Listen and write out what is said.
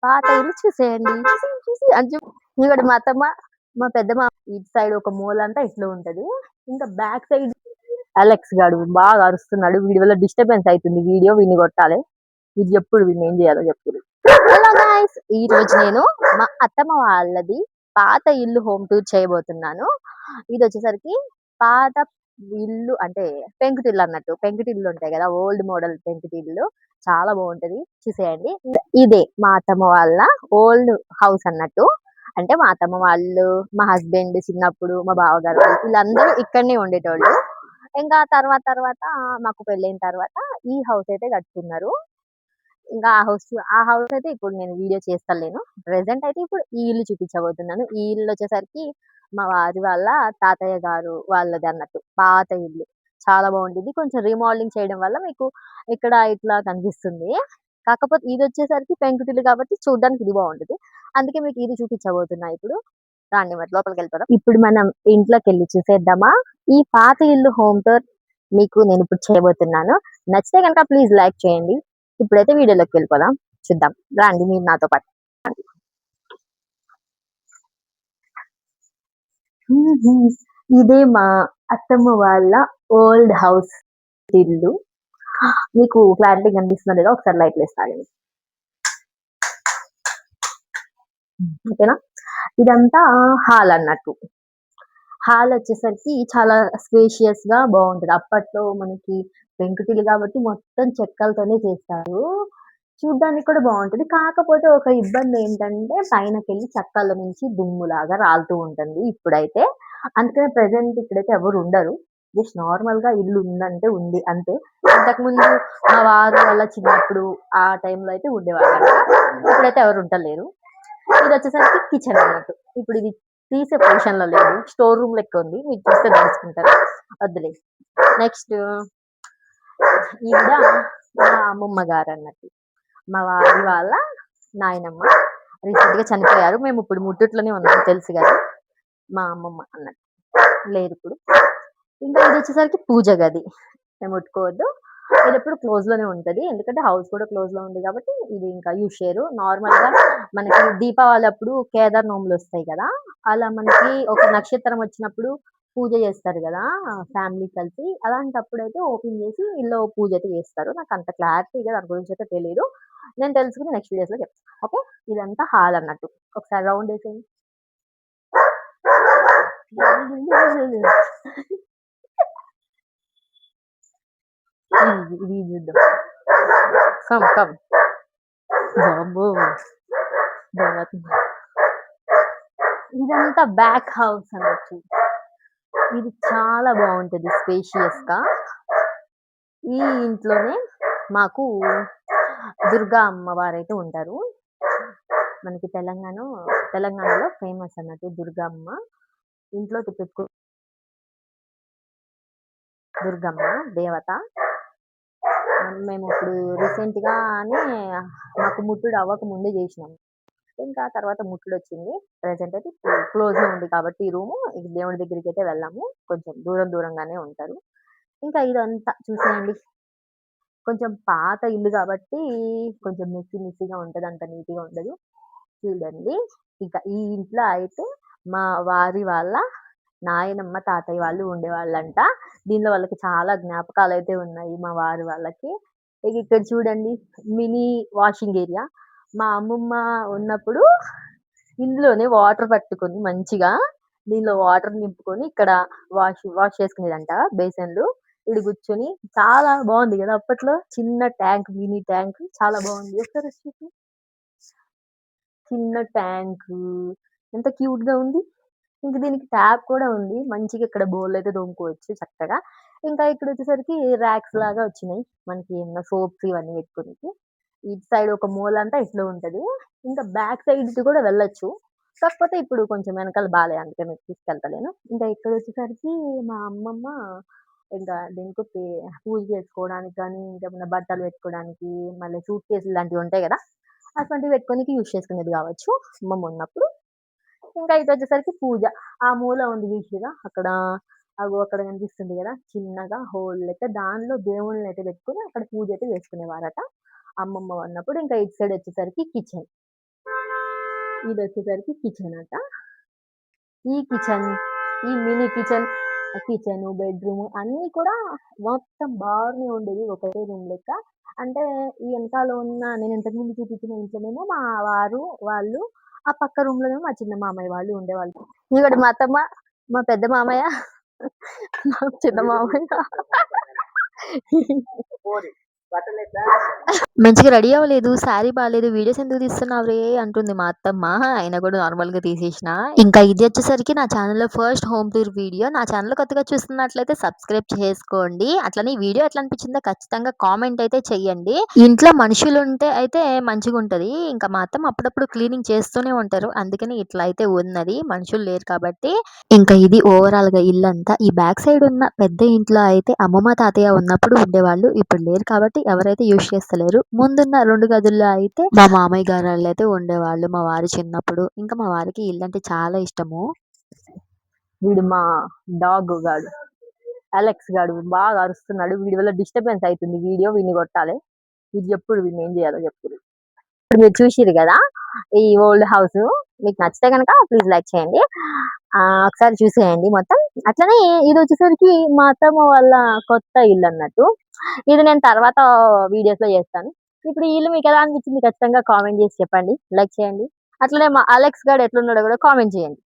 పాత ఇల్లు చూసేయండి. చూసి అని ఇంకోటి మా అత్తమ్మ, మా పెద్దమ్మ ఇటు సైడ్ ఒక మూలంతా ఇట్లా ఉంటది. ఇంకా బ్యాక్ సైడ్ అలెక్స్ గాడు బాగా అరుస్తున్నాడు. వీడి వల్ల డిస్టర్బెన్స్ అయితుంది వీడియో. వీడిని కొట్టాలి. వీడు చెప్పుడు వీడిని ఏం చేయాలో చెప్పుడు. హలో గైస్, ఈ రోజు నేను మా అత్తమ్మ వాళ్ళది పాత ఇల్లు హోమ్ టూర్ చేయబోతున్నాను. ఇది వచ్చేసరికి పాత ఇల్లు అంటే పెంకుటిల్లు అన్నట్టు. పెంకుటిల్లు ఉంటాయి కదా, ఓల్డ్ మోడల్ పెంకుటిల్లు. చాలా బాగుంటది, చూసేయండి. ఇదే మా అత్తమ్మ వాళ్ళ ఓల్డ్ హౌస్ అన్నట్టు. అంటే మా అత్తమ్మ వాళ్ళు, మా హస్బెండ్ చిన్నప్పుడు, మా బావగారు వీళ్ళందరూ ఇక్కడనే ఉండేటోళ్ళు. ఇంకా తర్వాత తర్వాత మాకు పెళ్ళైన తర్వాత ఈ హౌస్ అయితే కట్టుకున్నారు. ఇంకా ఆ హౌస్ అయితే ఇప్పుడు నేను వీడియో చేస్తలేను. ప్రెసెంట్ అయితే ఇప్పుడు ఈ ఇల్లు చూపించబోతున్నాను. ఈ ఇల్లు వచ్చేసరికి మా వారి వాళ్ళ తాతయ్య గారు వాళ్ళది అన్నట్టు పాత ఇల్లు. చాలా బాగుంటుంది. కొంచెం రీమోడలింగ్ చేయడం వల్ల మీకు ఇక్కడ ఇట్లా కనిపిస్తుంది. కాకపోతే ఇది వచ్చేసరికి పెంకుటిల్లు కాబట్టి చూడడానికి ఇది బాగుంటుంది. అందుకే మీకు ఇది చూపించబోతున్నా ఇప్పుడు. రాండి మరి లోపలికి వెళ్ళిపోదాం. ఇప్పుడు మనం ఇంట్లోకి వెళ్ళి చూసేద్దామా. ఈ పాత ఇల్లు హోమ్ టూర్ మీకు నేను ఇప్పుడు చేయబోతున్నాను. నచ్చితే కనుక ప్లీజ్ లైక్ చేయండి. ఇప్పుడైతే వీడియోలోకి వెళ్ళిపోదాం, చూద్దాం. రండి మీరు నాతో పాటు. ఇదే మా అత్తమ్మ వాళ్ళ ఓల్డ్ హౌస్ ఇల్లు. మీకు క్లారిటీ కనిపిస్తుంది లేదా? ఒకసారి లైట్లు వేస్తాను. ఓకేనా? ఇదంతా హాల్ అన్నట్టు. హాల్ వచ్చేసరికి చాలా స్పేషియస్ గా బాగుంటది. అప్పట్లో మనకి పెంకుటిల్లు కాబట్టి మొత్తం చెక్కలతోనే చేస్తారు. చూడ్డానికి కూడా బాగుంటది. కాకపోతే ఒక ఇబ్బంది ఏంటంటే పైనకెళ్ళి చెక్కల నుంచి దుమ్ములాగా రాలుతూ ఉంటుంది ఇప్పుడైతే. అందుకనే ప్రెజెంట్ ఇక్కడైతే ఎవరు ఉండరు. జస్ట్ నార్మల్ గా ఇల్లు ఉందంటే ఉంది అంతే. ఇంతకుముందు మా వారు వాళ్ళ చిన్నప్పుడు ఆ టైంలో అయితే ఉండేవాళ్ళంట. ఇప్పుడైతే ఎవరు ఉండలేరు. ఇది వచ్చేసరికి కిచెన్ అన్నట్టు. ఇప్పుడు ఇది తీసే పొజిషన్ లో లేదు, స్టోర్ రూమ్ లెక్క ఉంది. మీరు చూస్తే తెలుసుకుంటారు. వద్దులే. నెక్స్ట్ ఈవిడ మా అమ్మమ్మ గారు అన్నట్టు. మా వారి వాళ్ళ నాయనమ్మ రీసెంట్ గా చనిపోయారు. మేము ఇప్పుడు ముట్టుట్లోనే ఉన్నాం, తెలుసు కదా. మా అమ్మమ్మ అన్నట్టు లేదు ఇప్పుడు. ఇంకా ఇది వచ్చేసరికి పూజ గది. మేము ముట్టుకోవద్దు, ఇది ఎప్పుడు క్లోజ్ లోనే ఉంటది. ఎందుకంటే హౌస్ కూడా క్లోజ్ లో ఉంది కాబట్టి ఇది ఇంకా యూజ్ చేయరు. నార్మల్ గా మనకి దీపావళి అప్పుడు కేదార్ నోములు వస్తాయి కదా, అలా మనకి ఒక నక్షత్రం వచ్చినప్పుడు పూజ చేస్తారు కదా ఫ్యామిలీ కలిసి. అలాంటప్పుడు అయితే ఓపెన్ చేసి ఇల్లు పూజ అయితే చేస్తారు. నాకు అంత క్లారిటీగా దాని గురించి అయితే తెలియదు. నేను తెలుసుకుని నెక్స్ట్ వీడియోస్ లో చెప్తాను. ఓకే, ఇదంతా హాల్ అన్నట్టు. ఒకసారి రౌండ్ వేసేయండి. ఇది చూద్దాం. కమ్ కమ్ బాబు. ఇదంతా బ్యాక్ హౌస్ అనొచ్చు. ఇది చాలా బాగుంటది స్పేషియస్ గా. ఈ ఇంట్లోనే మాకు దుర్గా అమ్మవారు అయితే ఉంటారు. మనకి తెలంగాణలో ఫేమస్ అన్నట్టు దుర్గా అమ్మ. ఇంట్లోకి పెట్టుకో దుర్గమ్మ దేవత. మేము ఇప్పుడు రీసెంట్ గానే మాకు ముట్టుడు అవ్వక ముందే చేసినాం. ఇంకా తర్వాత ముట్టుడు వచ్చింది. ప్రెసెంట్ అయితే క్లోజ్ లో ఉంది కాబట్టి ఈ రూము దేవుడి దగ్గరికి అయితే వెళ్ళాము. కొంచెం దూరంగానే ఉంటారు. ఇంకా ఇదంతా చూసేయండి. కొంచెం పాత ఇల్లు కాబట్టి కొంచెం మెస్సీగా ఉంటది, అంత నీట్గా ఉండదు. చూడండి. ఇంకా ఈ ఇంట్లో అయితే మా వారి వాళ్ళ నాయనమ్మ తాతయ్య వాళ్ళు ఉండేవాళ్ళంట. దీనిలో వాళ్ళకి చాలా జ్ఞాపకాలు అయితే ఉన్నాయి మా వారి వాళ్ళకి. ఇక ఇక్కడ చూడండి, మినీ వాషింగ్ ఏరియా. మా అమ్మమ్మ ఉన్నప్పుడు ఇందులోనే వాటర్ పట్టుకొని మంచిగా దీనిలో వాటర్ నింపుకొని ఇక్కడ వాష్ చేసుకునేదంట బేసన్లు. ఇక్కడ కూర్చొని చాలా బాగుంది కదా. అప్పట్లో చిన్న ట్యాంక్, మినీ ట్యాంక్ చాలా బాగుంది. ఒకసారి చూసి, చిన్న ట్యాంక్ ఎంత క్యూట్ గా ఉంది. ఇంక దీనికి ట్యాప్ కూడా ఉంది. మంచిగా ఇక్కడ బౌల్ అయితే తోముకోవచ్చు చక్కగా. ఇంకా ఇక్కడ వచ్చేసరికి ర్యాక్స్ లాగా వచ్చినాయి మనకి ఏమన్నా సోప్స్ ఇవన్నీ పెట్టుకోనికి. ఇటు సైడ్ ఒక మూలంతా ఇట్లా ఉంటది. ఇంకా బ్యాక్ సైడ్ కూడా వెళ్ళొచ్చు. కాకపోతే ఇప్పుడు కొంచెం వెనకాల బాలే, అందుకే మీకు తీసుకెళ్తలేను. ఇంకా ఇక్కడ వచ్చేసరికి మా అమ్మమ్మ ఇంకా దేనికో పూజ చేసుకోవడానికి కానీ, ఇంకేమైనా బట్టలు పెట్టుకోవడానికి, మళ్ళీ సూట్ కేసులు లాంటివి ఉంటాయి కదా, అటువంటివి పెట్టుకోనికి యూజ్ చేసుకునేది కావచ్చు అమ్మమ్మ ఉన్నప్పుడు. ఇంకా ఇది వచ్చేసరికి పూజ. ఆ మూల ఉంది చూసిరా అక్కడ, అక్కడ కనిపిస్తుంది కదా చిన్నగా హోల్ లెక్క. దానిలో దేవుళ్ళని అయితే పెట్టుకుని అక్కడ పూజ అయితే చేసుకునేవారట అమ్మమ్మ ఉన్నప్పుడు. ఇంకా ఇటు సైడ్ వచ్చేసరికి కిచెన్. ఇదొచ్చేసరికి కిచెన్ అట. ఈ కిచెన్, ఈ మినీ కిచెన్, కిచెను, బెడ్‌రూము అన్నీ కూడా మొత్తం బాగానే ఉండేది. ఒకటే రూమ్ లెక్క. అంటే ఈ ఎనకాల ఉన్న నేను ఇంతకుముందు చూపించిన ఇంట్లోనేమో మా వారు, వాళ్ళు, ఆ పక్క రూమ్‌లోనేమో మా చిన్న మామయ్య వాళ్ళు ఉండేవాళ్ళు. ఇవిడ మా అత్తమ్మ, మా పెద్ద మామయ్య, మా చిన్న మామయ్య. మంచిగా రెడీ అవ్వలేదు. శారీ బాలేదు. వీడియోస్ ఎందుకు తీస్తున్నావురే అంటుంది మా అత్తమ్మ. అయినా కూడా నార్మల్‌గా తీసేసిన. ఇంకా ఇది వచ్చేసరికి నా ఛానెల్‌లో ఫస్ట్ హోమ్ టూర్ వీడియో. నా ఛానెల్ కొత్తగా చూస్తున్నట్లయితే సబ్స్క్రైబ్ చేసుకోండి. అట్లనే ఈ వీడియో ఎట్లా అనిపించిందో ఖచ్చితంగా కామెంట్ అయితే చెయ్యండి. ఇంట్లో మనుషులుంటే అయితే మంచిగుంటది. ఇంకా మా అత్తమ్మ అప్పుడప్పుడు క్లీనింగ్ చేస్తూనే ఉంటారు. అందుకని ఇట్లా అయితే ఉన్నది. మనుషులు లేరు కాబట్టి. ఇంకా ఇది ఓవరాల్‌గా ఇల్లంతా. ఈ బ్యాక్ సైడ్ ఉన్న పెద్ద ఇంట్లో అయితే అమ్మమ్మ, తాతయ్య ఉన్నప్పుడు ఉండేవాళ్ళు. ఇప్పుడు లేరు కాబట్టి ఎవరైతే యూజ్ చేస్తలేరు. ముందున్న 2 గదుల్లో అయితే మా మామయ్య గారోళ్ళైతే ఉండేవాళ్ళు. మా వారు చిన్నప్పుడు. ఇంకా మా వారికి ఇల్లంటే చాలా ఇష్టము. వీడు మా డాగ్ గాడు. అలెక్స్ గాడు బాగా అరుస్తున్నాడు. వీడి వల్ల డిస్టర్బెన్స్ అయితుంది వీడియో. వీడిని కొట్టాలి. వీడు చెప్పుడు వీడిని ఏం చేయాలో చెప్పుడు. ఇప్పుడు మీరు చూసిర్రు కదా ఈ ఓల్డ్ హౌస్. మీకు నచ్చితే కనుక ప్లీజ్ లైక్ చేయండి. ఒకసారి చూసేయండి మొత్తం. అట్లనే ఇది వచ్చేసరికి మా అత్తమ్మ వాళ్ళ కొత్త ఇల్లు అన్నట్టు. ఇది నేను తర్వాత వీడియోస్ లో చేస్తాను. ఇప్పుడు ఈ ఇల్లు మీకు ఎలా అనిపించింది ఖచ్చితంగా కామెంట్ చేసి చెప్పండి. లైక్ చేయండి. అట్లనే మా అలెక్స్ గాడు ఎట్లున్నాడో కూడా కామెంట్ చేయండి.